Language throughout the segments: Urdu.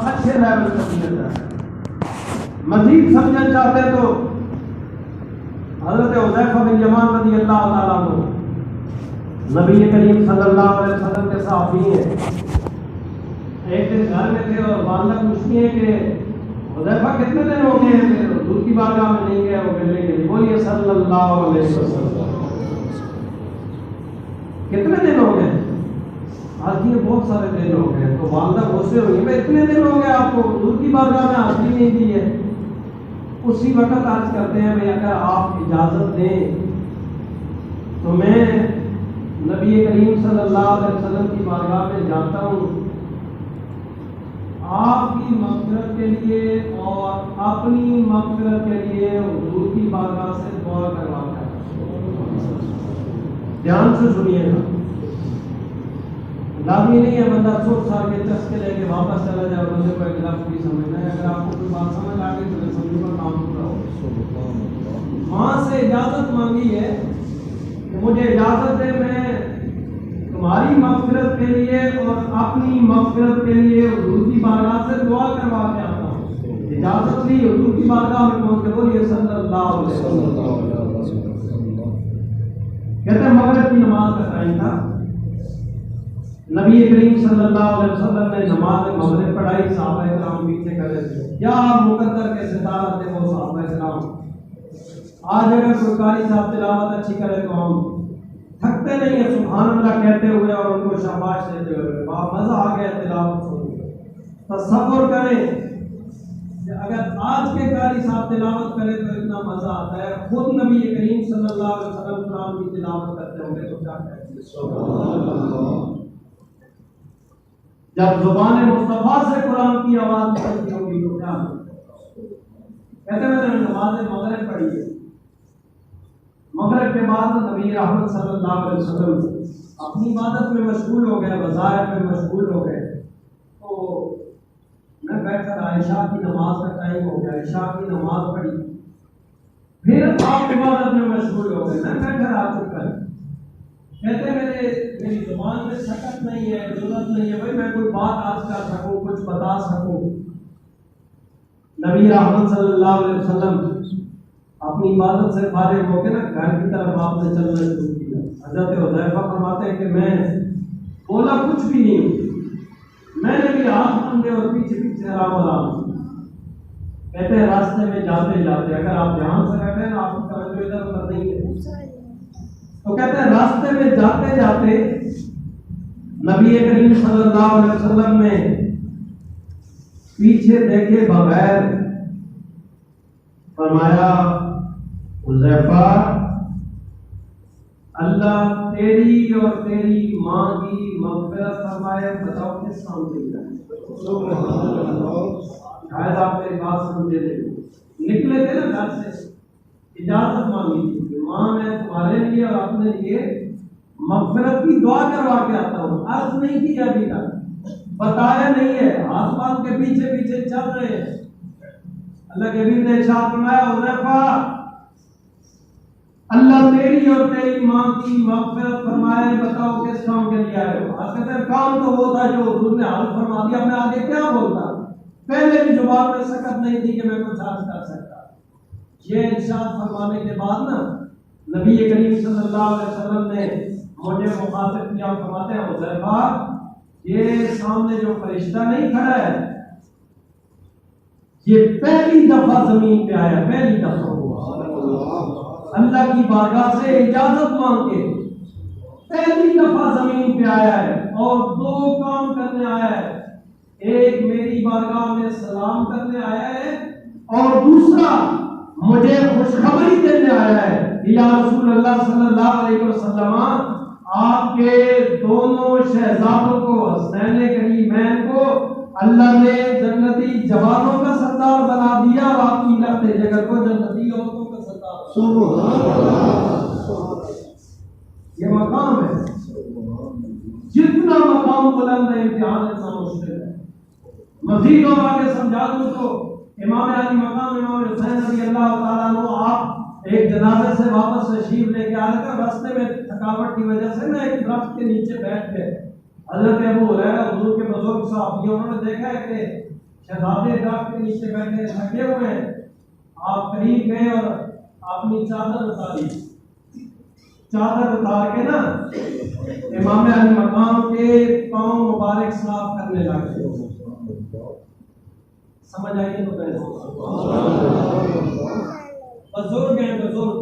اچھے لیول کا دیا جائے. مزید سمجھنا چاہتے تو حضرت حذیفہ بن یمان رضی اللہ تعالیٰ عنہ نبی کریم صلی اللہ علیہ وسلم کے صحابی ہیں. ایک دن گھر میں تھے اور والدہ پوچھتی ہیں کہ حذیفہ کتنے دن ہو گئے ہیں حضور کی بارگاہ میں نہیں گئے وہ ملنے کے لیے؟ بولیے صلی اللہ علیہ وسلم. کتنے دن ہو گئے؟ آج یہ بہت سارے دن ہو گئے. تو والدہ غصے ہوئی میں اتنے دن ہو گئے آپ کو حضور کی بارگاہ میں حاضری نہیں دی ہے. اسی وقت عرض کرتے ہیں بھائی اگر آپ اجازت دیں تو میں نبی کریم صلی اللہ علیہ وسلم کی بارگاہ میں جاتا ہوں آپ کی مغفرت کے لیے اور اپنی مغفرت کے لیے حضور کی بارگاہ سے دعا کرواتا ہے. دھیان سے سنیے گا. لازمی نہیں ہے بندہ سوچ سال کے چسکے لے کے واپس چلا جائے اور بندے کو ایک لفظ بھی سمجھنا ہے. اگر آپ کو کوئی بات سمجھ آ گئی تو سمجھو کا کام پورا ہو. وہاں سے اجازت مانگی ہے کہ مجھے اجازت دے میں تمہاری مغفرت کے لیے اور اپنی مغفرت کے لیے حضور کی بارگاہ سے دعا کروا کے آتا ہوں. اجازت لی حضور کی بارگاہ میں پہنچ کے بولیے صلی اللہ علیہ وسلم. کہتے ہیں مغرب کی نماز کا ٹائم تھا. نبی کریم صلی اللہ علیہ وسلم نے نماز مغرب پڑھائی. صحابہ کرام پیچھے کھڑے تھے. کیا مقدر کے ستارہ تھے وہ صحابہ کرام. آج اگر کوئی قاری صاحب تلاوت اچھی کرے تو ہم تھکتے نہیں ہیں سبحان اللہ کہتے ہوئے اور ان کو شاباش دیتے ہوئے. مزہ آ گیا تلاوت سن کے. تصور کریں کہ اگر آج کے قاری صاحب تلاوت کرے تو اتنا مزہ آتا ہے. خود نبی کریم صلی اللہ علیہ وسلم قرآن کی تلاوت کرتے ہوں گے تو کیا کہیں. جب زبان مصطفیٰ سے قرآن کی آواز نکلتی ہوگی تو کیا کہتے ہیں. میں نے نماز مغرب پڑھی ہے. مغرب کے بعد نبی رحمت صلی اللہ علیہ وسلم اپنی عبادت میں مشغول ہو گئے, وظائف میں مشغول ہو گئے. تو میں بیٹھ کر عائشہ کی نماز کا ٹائم ہو گیا. عائشہ کی نماز پڑھی. پھر آپ عبادت میں مشغول ہو گئے. میں بیٹھ کر آپ چپ کر کہتے میری زبان میں سکت نہیں ہے, ضرورت نہیں ہے بھائی میں کوئی بات آج کر سکوں, کچھ بتا سکوں. نبی رحمت صلی اللہ علیہ وسلم اپنی عبادت سے فارغ ہو کے نا گھر کی طرف آپ نے چلنا شروع کیا. حضرت حذیفہ فرماتے ہیں کہ میں بولا کچھ بھی نہیں ہوں. میں نے بھی ہاتھ باندھے اور پیچھے پیچھے آرام. کہتے ہیں راستے میں جاتے جاتے اگر آپ دھیان سے بیٹھے نا آپ کی توجہ ادھر ادھر نہیں ہے. تو کہتے ہیں راستے میں جاتے جاتے نبی کریم صلی اللہ علیہ وسلم نے پیچھے دیکھے بغیر فرمایا حذیفہ اللہ تیری اور تیری ماں کی مغفرت فرمائے. بتاؤ کس کام سے شاید آپ میری بات سمجھے تھے. نکلے تھے نا گھر سے اجازت مانگی تھی کہ ماں میں تمہارے لیے اور اپنے لیے مغفرت کی دعا کروا کے آتا ہوں. عرض نہیں کی ابھی تک, بتایا نہیں ہے, آسمان کے پیچھے پیچھے چل رہے ہیں. اللہ کے حبیب نے ارشاد فرمایا حذیفہ اللہ تیری اور تیری ماں کی مغفرت فرمائے. بتاؤ کس کام کے لیے آئے ہو؟ آپ کہتے ہیں کام تو وہ تھا جو حضور نے حل فرما دیا. میں آگے کیا بولتا؟ پہلے بھی زبان میں سکت نہیں تھی کہ میں کچھ عرض کر سکتا. یہ ارشاد فرمانے کے بعد نا نبی کریم صلی اللہ علیہ وسلم نے مجھے مخاطب کیا. فرماتے ہیں حذیفہ یہ سامنے جو فرشتہ نہیں کھڑا ہے یہ پہلی دفعہ زمین پہ آیا, پہلی دفعہ اللہ کی بارگاہ سے اجازت مانگ کے پہلی دفعہ زمین پہ آیا ہے اور دو کام کرنے آیا ہے. ایک میری بارگاہ میں سلام کرنے آیا ہے اور دوسرا مجھے خوشخبری دینے آیا ہے کہ یا رسول اللہ صلی اللہ علیہ وسلم آپ کے دونوں شہزادوں کو حسنین کریمین کو اللہ نے جنتی جوانوں کا سردار بنا دیا اور آپ کی لخت جگر کو جنتی عورتوں کا سردار. یہ مقام ہے. جتنا مقام بلند ہے امتحان اتنا مشکل ہے. مزید اور آگے سمجھا دوں تو امام علی مقام امام حسین رضی اللہ تعالیٰ عنہ آپ ایک جنازے سے واپس تشریف لے کے آ رہے تھے. راستے میں تھکاوٹ کی وجہ سے میں ایک درخت کے نیچے بیٹھ گئے. حضرت ابو ہریرہ حضور کے بزرگ صحابی انہوں نے دیکھا ہے کہ شہزادے درخت کے نیچے بیٹھے تھکے ہوئے ہیں. آپ قریب گئے اور اپنی چادر اتاری. چادر اتار کے نا امام علی مقام کے پاؤں مبارک صاف کرنے لگے. سمجھ آئیے تو کہہ بزرگ ہیں بزرگ.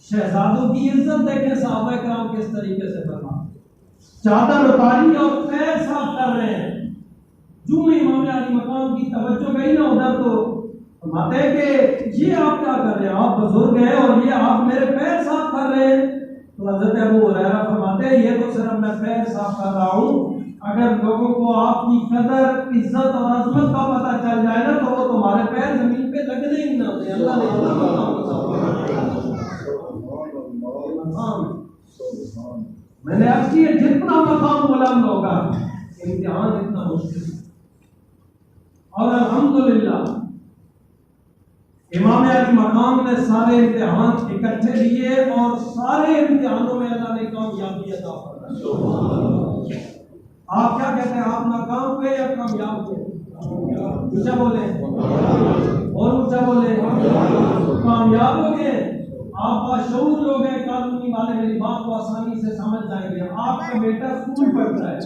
شہزادوں کی عزت دیکھیں صحابہ کرام کس طریقے سے کرنا. چادر اتاری اور پیر صاف کر رہے ہیں. جو امام علی مقام کی توجہ گئی نا ادھر تو فرماتے ہیں کہ یہ آپ کیا کر رہے ہیں؟ آپ بزرگ ہیں اور یہ آپ میرے پیر صاف کر رہے ہیں. تو حضرت ابو ہریرہ فرماتے ہیں یہ تو صرف میں پیر صاف کر رہا ہوں. اگر لوگوں کو آپ کی قدر عزت اور عظمت کا پتہ چل جائے نا تو وہ تمہارے پیر زمین پہ لگنے ہی نہ ہوتے. اللہ نے میں نے عرض کی جتنا مقام بلند ہوگا امتحان اتنا مشکل. اور الحمدللہ امام علی مقام نے سارے امتحان اکٹھے لیے اور سارے امتحانوں میں اللہ نے کامیابی عطا فرمائی. آپ کیا کہتے ہیں؟ آپ ناکام ہوئے یا کامیاب ہوئے؟ اونچا بولیں اور اونچا بولیں. کامیاب ہو گئے. آپ باشعور لوگ ہیں. قانونی والے میری بات کو آسانی سے سمجھ جائیں گے. آپ کا بیٹا اسکول پڑھتا ہے,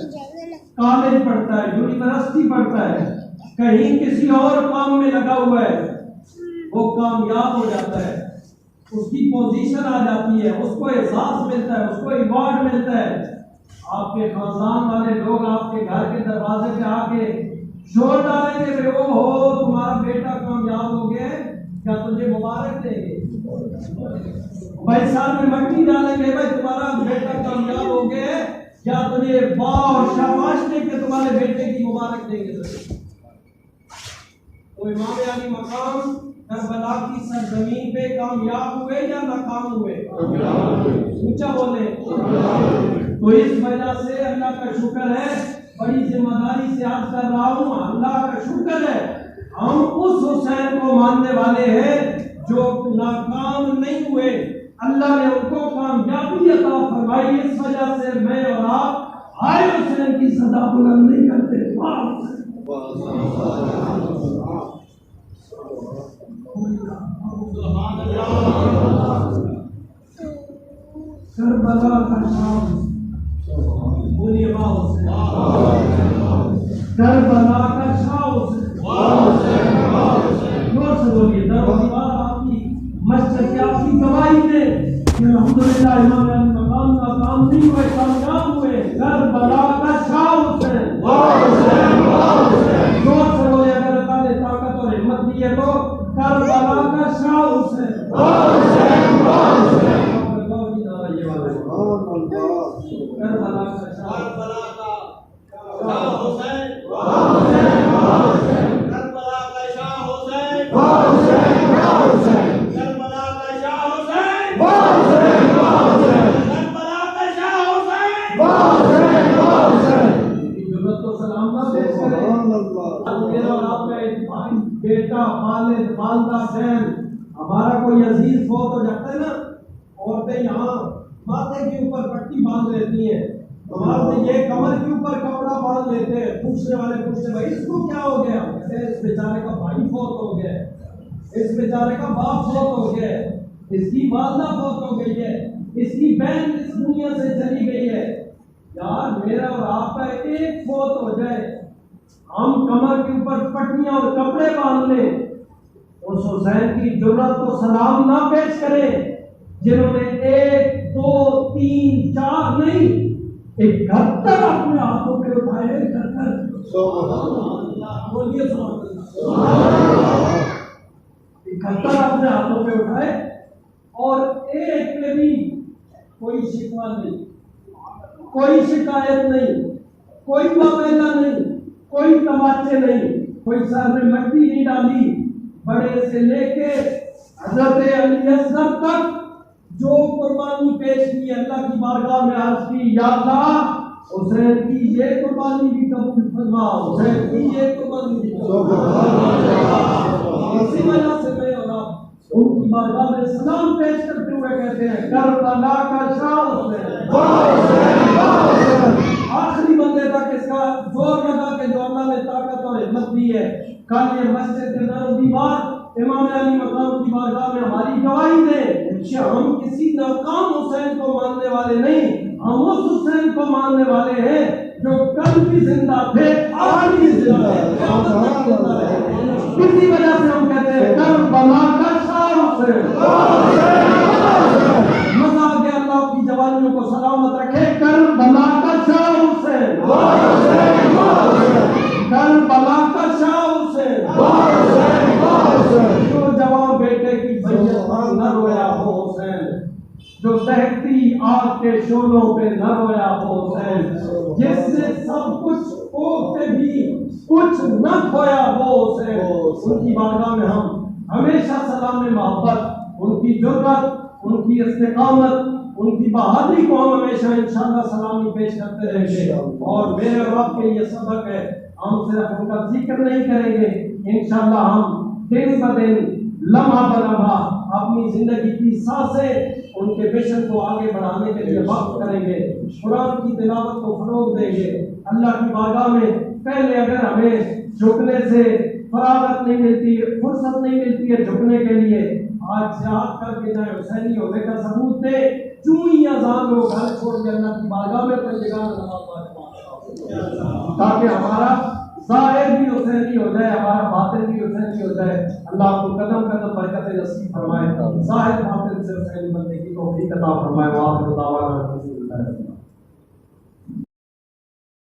کالج پڑھتا ہے, یونیورسٹی پڑھتا ہے, کہیں کسی اور کام میں لگا ہوا ہے, وہ کامیاب ہو جاتا ہے, اس کی پوزیشن آ جاتی ہے, اس کو احساس ملتا ہے, اس کو ایوارڈ ملتا ہے. آپ کے خاندان والے لوگ آپ کے گھر کے دروازے پہ آ کے شور ڈالیں گے کہ او ہو تمہارا بیٹا کامیاب ہو گیا, کیا تجھے مبارک دیں گے؟ بھائی سال میں مٹی ڈالیں گے بھائی تمہارا بیٹا کامیاب ہو گیا, کیا تجھے واہ اور شاباش دیں کہ تمہارے بیٹے کی مبارک دیں گے؟ تو امام علی مقام کربلا کی سرزمین پہ کامیاب ہوئے یا ناکام ہوئے؟ اونچا بولے. تو اس وجہ سے اللہ کا شکر ہے, بڑی ذمہ داری سے عرض کر رہا ہوں, اللہ کا شکر ہے ہم اس حسین کو ماننے والے ہیں جو ناکام نہیں ہوئے. اللہ نے ان کو کامیابی عطا فرمائی. اس وجہ سے میں اور آپ ہائے حسین کی صدا بلند نہیں کرتے. کربلا کا شام بولیے کربلا کا شام زور سے بولیے. آپ کی مسجد کی آپ کی گواہی دے کہ الحمدللہ امام علی مقام کا کام نہیں ہوئے, کامیاب ہوئے. کربلا کا شام زور سے بولے. اگر اللہ نے طاقت اور ہمت دی ہے تو کربلا کا شاہ حسین. کربلا کا شاہ حسین. کربلا کا شاہ حسین. کربلا کا شاہ حسین. کربلا کا شاہ حسین. ضرورت تو سلام نہ پیش کرے. میرا اور آپ کا بیٹا والد والدہ بہن ہمارا کوئی عزیز فوت ہو جاتا ہے نا, عورتیں یہاں ماتھے کے اوپر پٹی باندھ لیتی ہیں, ہمارے یہ کمر کے اوپر کپڑا باندھ لیتے ہیں. پوچھنے والے پوچھتے بھائی اس کو کیا ہو گیا؟ اس بیچارے کا بھائی فوت ہو گیا, اس بیچارے کا باپ فوت ہو گیا, اس کی والدہ فوت ہو گئی ہے, اس کی بہن اس دنیا سے چلی گئی ہے. یار میرا اور آپ کا ایک فوت ہو جائے, ہم کمر کے اوپر پٹیاں اور کپڑے باندھ لیں, اس حسین کی جرأت کو سلام نہ پیش کریں جنہوں نے 1 2 3 4 نہیں 71 اپنے ہاتھوں پہ اٹھائے. بولیے 71 اپنے ہاتھوں پہ اٹھائے اور ایک پہ بھی کوئی شکوہ نہیں, کوئی شکایت نہیں, کوئی معاملہ نہیں, کوئی تماچے نہیں, کوئی سر میں مٹی نہیں ڈالی. بڑے سے لے کے حضرت علی اصغر تک جو قربانی پیش کی اللہ کی بارگاہ میں عرض کی, یا اللہ حسین کی یہ قربانی بھی قبول فرما, حسین کی یہ قربانی بھی قبول فرما. اسی وجہ سے میں اور آپ ان کی بارگاہ میں سلام پیش کرتے ہوئے کہتے ہیں کربلا کا شاہ حسین. تک اس کا زور لگا کہ جو اللہ نے طاقت اور ہمت دی ہے، کل یہ مسجد کے در و دیوار امام علی مقام کی بارگاہ میں ہماری گواہی دے کہ ہم کسی ناکام حسین کو ماننے والے نہیں، ہم اس حسین کو ماننے والے ہیں جو کل بھی زندہ تھے، آج بھی زندہ ہے، اسی وجہ سے ہم کہتے ہیں کربلا کا شاہ حسین، مزاق اللہ کی جوانیوں کو سلامت رکھے، کربلا کا شاہ حسین، کربلا کا شاہ حسین، جو جوان بیٹے کی بیعت پر نہ رویا ہو حسین، جو دہتی آگ کے شعلوں پہ نہ رویا ہو حسین، جس سے سب کچھ کھوتے بھی کچھ نہ کھویا ہو حسین، ان کی بارگاہ میں ہم ہمیشہ سلام محبت، ان کی جرأت، ان کی استقامت، ان کی بہادری کو ہم ہمیشہ انشاءاللہ سلامی پیش کرتے رہیں گے۔ اور میرے اور آپ کے یہ سبق ہے، ہم صرف ان کا ذکر نہیں کریں گے، انشاءاللہ ہم دن بدن لمحہ بلمحہ اپنی زندگی کی سانسیں ان کے مشن کو آگے بڑھانے کے لیے وقف کریں گے، قرآن کی تلاوت کو فروغ دیں گے۔ اللہ کی بارگاہ میں پہلے اگر ہمیں جھکنے سے فراغت نہیں ملتی، فرصت نہیں ملتی ہے جھکنے کے لیے، آج یاد کر کے جائے حسینی ہونے کا ثبوت دے، کیوں ہی اذان لوگ گھر چھوڑ کے اللہ کی بارگاہ میں اپنی جگہ میں نماز پڑھیں تاکہ ہمارا ظاہر بھی حسینی ہو جائے، ہمارا باطن بھی حسینی ہو جائے۔ اللہ آپ کو قدم قدم برکت نصیب فرمائے، ظاہر باطن سے حسینی بننے کی توفیق عطا فرمائے۔ وآخر دعوانا الحمدللہ۔